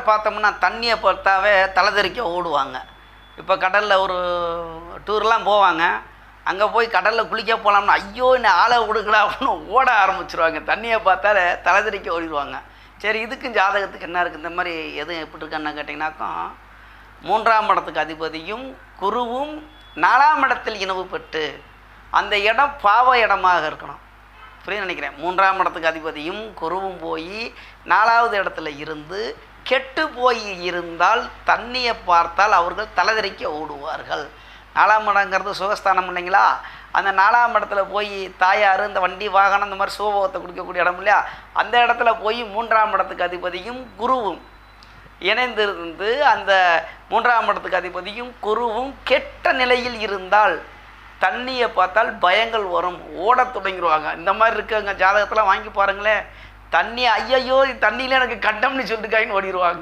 பார்த்தோம்னா தண்ணியை பார்த்தாவே தலைதெறிக்க ஓடுவாங்க. இப்போ கடலில் ஒரு டூர்லாம் போவாங்க. அங்கே போய் கடலில் குளிக்க போகலாம்னா ஐயோ என்ன ஆளை விடுங்களா அப்படின்னு ஓட ஆரம்பிச்சிருவாங்க. தண்ணியை பார்த்தாலே தலைதெறிக்க ஓடிடுவாங்க. சரி, இதுக்கும் ஜாதகத்துக்கு என்ன இருக்குது, இந்த மாதிரி எதுவும் எப்படி இருக்குன்னு கேட்டிங்கனாக்கா, 3ஆம் இடத்துக்கு அதிபதியும் குருவும் 4ஆம் இடத்தில் இணைவு பெற்று அந்த இடம் பாவ இடமாக இருக்கணும். புரியுது நினைக்கிறேன். 3ஆம் இடத்துக்கு அதிபதியும் குருவும் போய் 4ஆவது இடத்துல இருந்து கெட்டு போய் இருந்தால் தண்ணியை பார்த்தால் அவர்கள் தலைதெறிக்க ஓடுவார்கள். 4ஆம் இடங்கிறது சுகஸ்தானம் இல்லைங்களா? அந்த 4ஆம் இடத்துல போய் தாயார் இந்த வண்டி வாகனம் இந்த மாதிரி சுகபோகத்தை கொடுக்கக்கூடிய இடம் இல்லையா, அந்த இடத்துல போய் 3ஆம் இடத்துக்கு அதிபதியும் குருவும் இணைந்திருந்து அந்த 3ஆம் இடத்துக்கு அதிபதியும் குருவும் கெட்ட நிலையில் இருந்தால் தண்ணியை பார்த்தால் பயங்கள் வரும், ஓட தொடங்கிடுவாங்க. இந்த மாதிரி இருக்குங்க ஜாதகத்தெல்லாம் வாங்கி பாருங்களேன். தண்ணி ஐயையோ தண்ணியில் எனக்கு கண்டம்னு சொல்லிட்டு ஓடிடுவாங்க.